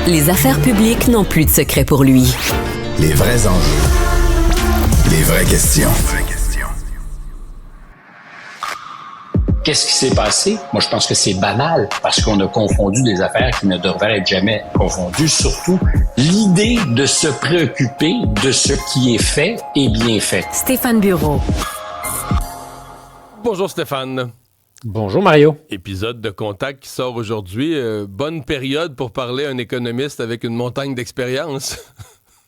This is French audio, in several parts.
Les affaires publiques n'ont plus de secret pour lui. Les vrais enjeux. Les vraies questions. Qu'est-ce qui s'est passé? Moi, je pense que c'est banal parce qu'on a confondu des affaires qui ne devraient être jamais confondues. Surtout, l'idée de se préoccuper de ce qui est fait et bien fait. Stéphane Bureau. Bonjour Stéphane. Bonjour Mario. Épisode de Contact qui sort aujourd'hui. Bonne période pour parler à un économiste avec une montagne d'expérience.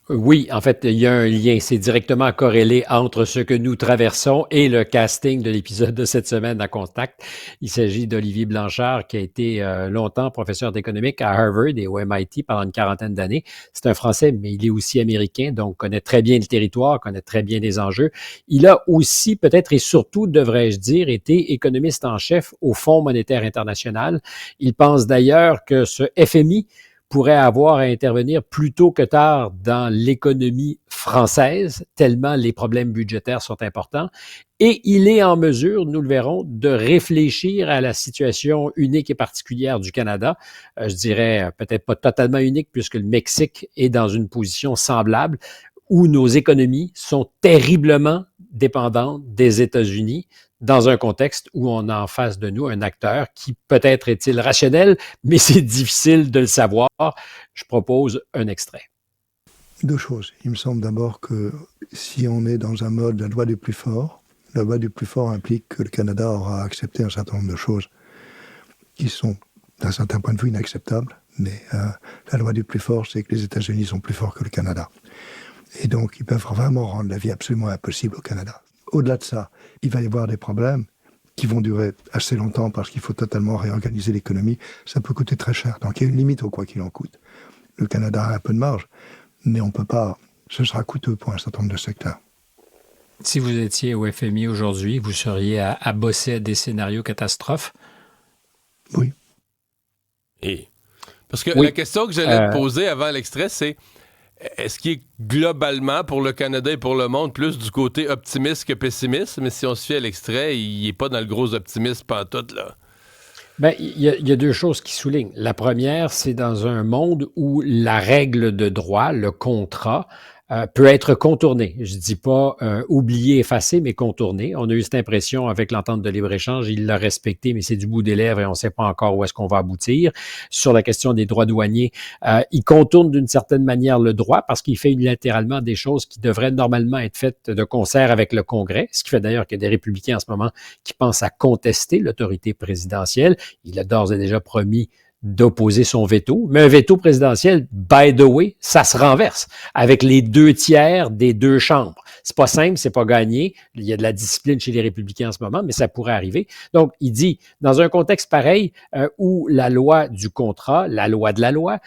Oui, en fait, il y a un lien. C'est directement corrélé entre ce que nous traversons et le casting de l'épisode de cette semaine à Contact. Il s'agit d'Olivier Blanchard, qui a été longtemps professeur d'économique à Harvard et au MIT pendant une quarantaine d'années. C'est un Français, mais il est aussi américain, donc connaît très bien le territoire, connaît très bien les enjeux. Il a aussi, peut-être et surtout, devrais-je dire, été économiste en chef au Fonds monétaire international. Il pense d'ailleurs que ce FMI pourrait avoir à intervenir plus tôt que tard dans l'économie française, tellement les problèmes budgétaires sont importants. Et il est en mesure, nous le verrons, de réfléchir à la situation unique et particulière du Canada. Je dirais peut-être pas totalement unique, puisque le Mexique est dans une position semblable, où nos économies sont terriblement dépendantes des États-Unis, dans un contexte où on a en face de nous un acteur qui peut-être est-il rationnel, mais c'est difficile de le savoir. Je propose un extrait. Deux choses. Il me semble d'abord que si on est dans un mode la loi du plus fort implique que le Canada aura accepté un certain nombre de choses qui sont, d'un certain point de vue, inacceptables. Mais la loi du plus fort, c'est que les États-Unis sont plus forts que le Canada. Et donc, ils peuvent vraiment rendre la vie absolument impossible au Canada. Au-delà de ça, il va y avoir des problèmes qui vont durer assez longtemps parce qu'il faut totalement réorganiser l'économie. Ça peut coûter très cher. Donc, il y a une limite au quoi qu'il en coûte. Le Canada a un peu de marge, mais on ne peut pas. Ce sera coûteux pour un certain nombre de secteurs. Si vous étiez au FMI aujourd'hui, vous seriez à bosser à des scénarios catastrophes? Oui. Et parce que la question que j'allais te poser avant l'extrait, c'est est-ce qu'il est globalement, pour le Canada et pour le monde, plus du côté optimiste que pessimiste? Mais si on se fie à l'extrait, il n'est pas dans le gros optimisme pantoute, là. Bien, il y a deux choses qui soulignent. La première, c'est dans un monde où la règle de droit, le contrat, peut être contourné. Je dis pas oublié, effacé, mais contourné. On a eu cette impression avec l'entente de libre-échange, il l'a respecté, mais c'est du bout des lèvres et on ne sait pas encore où est-ce qu'on va aboutir. Sur la question des droits douaniers, il contourne d'une certaine manière le droit parce qu'il fait unilatéralement des choses qui devraient normalement être faites de concert avec le Congrès, ce qui fait d'ailleurs qu'il y a des républicains en ce moment qui pensent à contester l'autorité présidentielle. Il a d'ores et déjà promis d'opposer son veto. Mais un veto présidentiel, by the way, ça se renverse avec les 2/3 des deux chambres. C'est pas simple, c'est pas gagné. Il y a de la discipline chez les républicains en ce moment, mais ça pourrait arriver. Donc, il dit, dans un contexte pareil où la loi du contrat, la loi de la loi,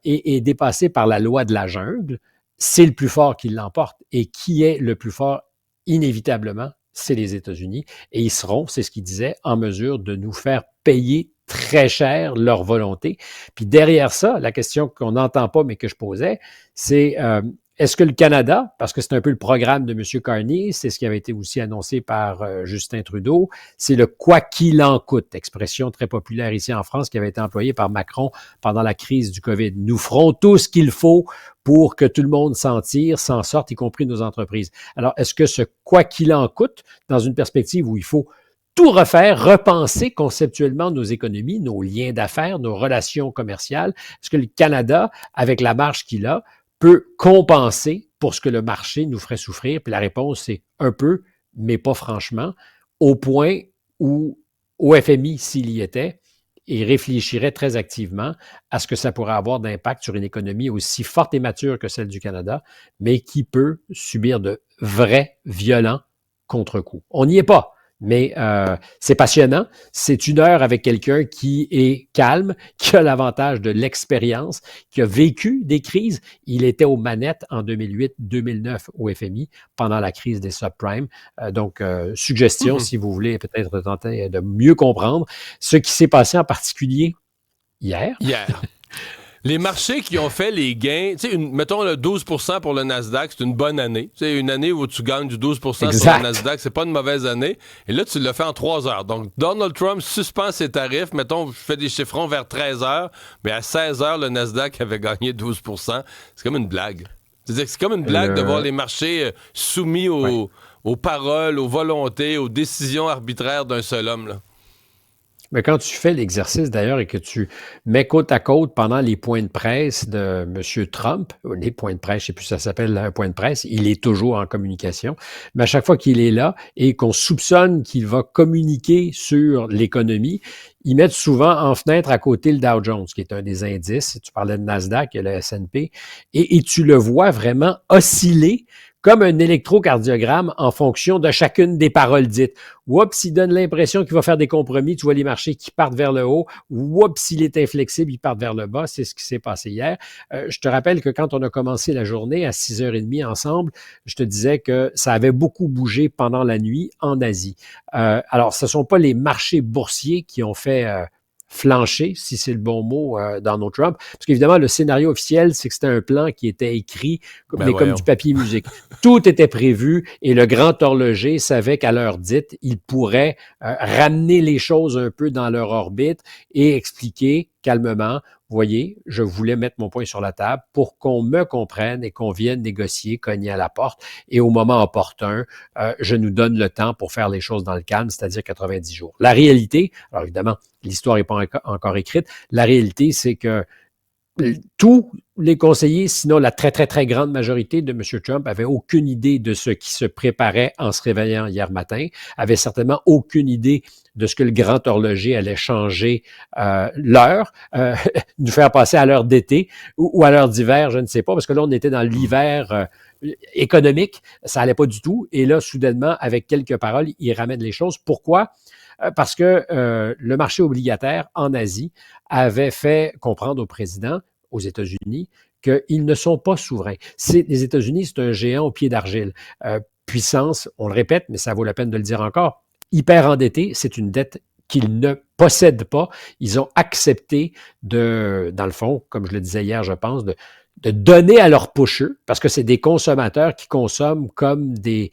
est dépassée par la loi de la jungle, c'est le plus fort qui l'emporte. Et qui est le plus fort, inévitablement, c'est les États-Unis. Et ils seront, c'est ce qu'il disait, en mesure de nous faire payer très cher leur volonté. Puis derrière ça, la question qu'on n'entend pas, mais que je posais, c'est est-ce que le Canada, parce que c'est un peu le programme de M. Carney, c'est ce qui avait été aussi annoncé par Justin Trudeau, c'est le « quoi qu'il en coûte », expression très populaire ici en France qui avait été employée par Macron pendant la crise du COVID. Nous ferons tout ce qu'il faut pour que tout le monde s'en tire, s'en sorte, y compris nos entreprises. Alors, est-ce que ce « quoi qu'il en coûte », dans une perspective où il faut tout refaire, repenser conceptuellement nos économies, nos liens d'affaires, nos relations commerciales. Est-ce que le Canada, avec la marge qu'il a, peut compenser pour ce que le marché nous ferait souffrir? Puis la réponse, c'est un peu, mais pas franchement, au point où, au FMI, s'il y était, il réfléchirait très activement à ce que ça pourrait avoir d'impact sur une économie aussi forte et mature que celle du Canada, mais qui peut subir de vrais, violents contre-coups. On n'y est pas. Mais c'est passionnant. C'est 1 heure avec quelqu'un qui est calme, qui a l'avantage de l'expérience, qui a vécu des crises. Il était aux manettes en 2008-2009 au FMI pendant la crise des subprimes. Donc, suggestion, si vous voulez peut-être tenter de mieux comprendre ce qui s'est passé en particulier hier. Les marchés qui ont fait les gains, mettons le 12% pour le Nasdaq, c'est une bonne année. C'est une année où tu gagnes du 12% sur le Nasdaq, c'est pas une mauvaise année. Et là, tu l'as fait en 3 heures. Donc, Donald Trump suspend ses tarifs. Mettons, je fais des chiffrons vers 13 heures, mais à 16 heures, le Nasdaq avait gagné 12%. C'est comme une blague. C'est-à-dire que c'est comme une blague de voir les marchés soumis aux paroles, aux volontés, aux décisions arbitraires d'un seul homme, là. Mais quand tu fais l'exercice d'ailleurs et que tu mets côte à côte pendant les points de presse de M. Trump, les points de presse, je ne sais plus si ça s'appelle un point de presse, il est toujours en communication, mais à chaque fois qu'il est là et qu'on soupçonne qu'il va communiquer sur l'économie, ils mettent souvent en fenêtre à côté le Dow Jones, qui est un des indices. Tu parlais de Nasdaq, il y a le S&P, et tu le vois vraiment osciller comme un électrocardiogramme en fonction de chacune des paroles dites. Oups, il donne l'impression qu'il va faire des compromis, tu vois les marchés qui partent vers le haut. Oups, s'il est inflexible, il part vers le bas. C'est ce qui s'est passé hier. Je te rappelle que quand on a commencé la journée à 6h30 ensemble, je te disais que ça avait beaucoup bougé pendant la nuit en Asie. Alors, ce ne sont pas les marchés boursiers qui ont fait flancher, si c'est le bon mot, Donald Trump. Parce qu'évidemment, le scénario officiel, c'est que c'était un plan qui était écrit comme du papier musique. Tout était prévu et le grand horloger savait qu'à l'heure dite, il pourrait ramener les choses un peu dans leur orbite et expliquer calmement, voyez, je voulais mettre mon point sur la table pour qu'on me comprenne et qu'on vienne négocier, cogner à la porte. Et au moment opportun, je nous donne le temps pour faire les choses dans le calme, c'est-à-dire 90 jours. La réalité, alors évidemment, l'histoire n'est pas encore écrite, la réalité, c'est que tous les conseillers, sinon la très, très, très grande majorité de M. Trump, n'avaient aucune idée de ce qui se préparait en se réveillant hier matin, avaient certainement aucune idée de ce que le grand horloger allait changer l'heure, nous faire passer à l'heure d'été ou à l'heure d'hiver, je ne sais pas, parce que là, on était dans l'hiver économique, ça allait pas du tout. Et là, soudainement, avec quelques paroles, il ramène les choses. Pourquoi? Parce que le marché obligataire en Asie avait fait comprendre au président, aux États-Unis, qu'ils ne sont pas souverains. Les États-Unis, c'est un géant au pied d'argile. Puissance, on le répète, mais ça vaut la peine de le dire encore, hyper endetté, c'est une dette qu'ils ne possèdent pas. Ils ont accepté dans le fond, comme je le disais hier, je pense, de donner à leurs pocheux, parce que c'est des consommateurs qui consomment comme des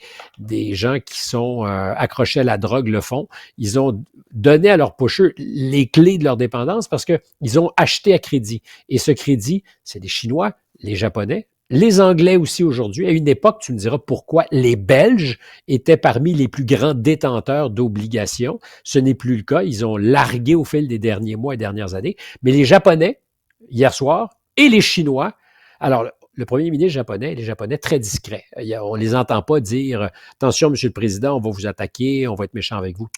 gens qui sont accrochés à la drogue le font. Ils ont donné à leurs pocheux les clés de leur dépendance parce qu'ils ont acheté à crédit. Et ce crédit, c'est les Chinois, les Japonais, les Anglais aussi aujourd'hui. À une époque, tu me diras pourquoi les Belges étaient parmi les plus grands détenteurs d'obligations. Ce n'est plus le cas. Ils ont largué au fil des derniers mois et dernières années. Mais les Japonais, hier soir, et les Chinois, alors, le premier ministre japonais, les Japonais très discrets. On ne les entend pas dire « Attention, Monsieur le Président, on va vous attaquer, on va être méchant avec vous ».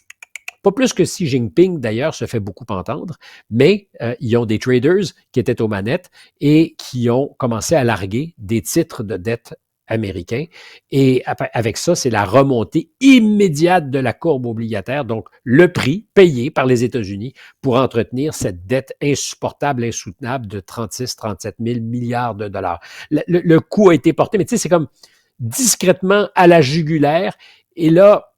Pas plus que Xi Jinping, d'ailleurs, se fait beaucoup entendre, mais ils ont des traders qui étaient aux manettes et qui ont commencé à larguer des titres de dette américains. Et avec ça, c'est la remontée immédiate de la courbe obligataire, donc le prix payé par les États-Unis pour entretenir cette dette insupportable, insoutenable de 36-37 000 milliards de dollars. Le coût a été porté, mais tu sais, c'est comme discrètement à la jugulaire. Et là,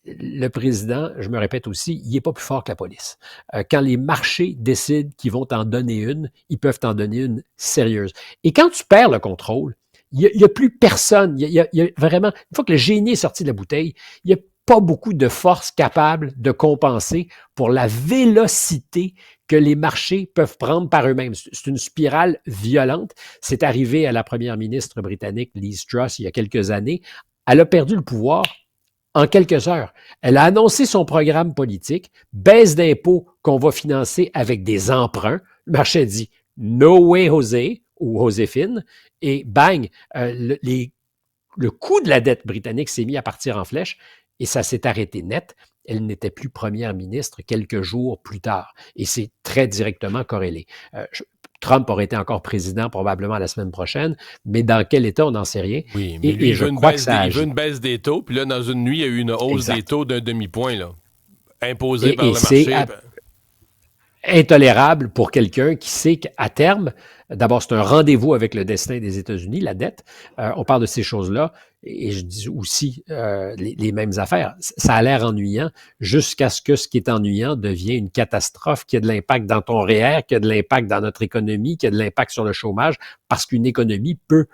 le président, je me répète aussi, il n'est pas plus fort que la police. Quand les marchés décident qu'ils vont t'en donner une, ils peuvent t'en donner une sérieuse. Et quand tu perds le contrôle, il n'y a plus personne. Il y a vraiment, une fois que le génie est sorti de la bouteille, il n'y a pas beaucoup de force capable de compenser pour la vélocité que les marchés peuvent prendre par eux-mêmes. C'est une spirale violente. C'est arrivé à la première ministre britannique, Liz Truss, il y a quelques années. Elle a perdu le pouvoir en quelques heures. Elle a annoncé son programme politique, baisse d'impôts qu'on va financer avec des emprunts. Le marché a dit « No way, José » ou Joséphine, et bang, le coût de la dette britannique s'est mis à partir en flèche et ça s'est arrêté net. Elle n'était plus première ministre quelques jours plus tard et c'est très directement corrélé. Trump aurait été encore président probablement la semaine prochaine, mais dans quel état, on n'en sait rien. Oui, mais lui, je crois que ça il veut une baisse des taux, puis là, dans une nuit, il y a eu une hausse des taux d'un demi-point, là, imposée par le marché. intolérable pour quelqu'un qui sait qu'à terme, d'abord, c'est un rendez-vous avec le destin des États-Unis, la dette. On parle de ces choses-là. Et je dis aussi les mêmes affaires. Ça a l'air ennuyant jusqu'à ce que ce qui est ennuyant devienne une catastrophe, qui a de l'impact dans ton REER, qui a de l'impact dans notre économie, qui a de l'impact sur le chômage, parce qu'une économie peut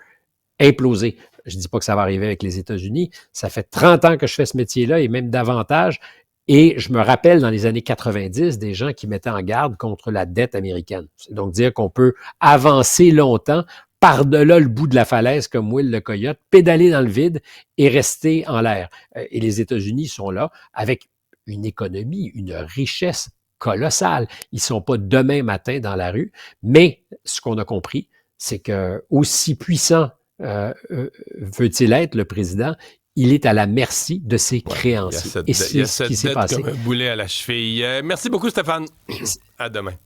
imploser. Je ne dis pas que ça va arriver avec les États-Unis. Ça fait 30 ans que je fais ce métier-là et même davantage. Et je me rappelle dans les années 90 des gens qui mettaient en garde contre la dette américaine. C'est donc dire qu'on peut avancer longtemps par-delà le bout de la falaise comme Will le coyote, pédaler dans le vide et rester en l'air. Et les États-Unis sont là avec une économie, une richesse colossale. Ils ne sont pas demain matin dans la rue, mais ce qu'on a compris, c'est que aussi puissant veut-il être, le président, il est à la merci de ses créanciers. Il y a cette dette passé. comme un boulet à la cheville. Merci beaucoup, Stéphane. À demain.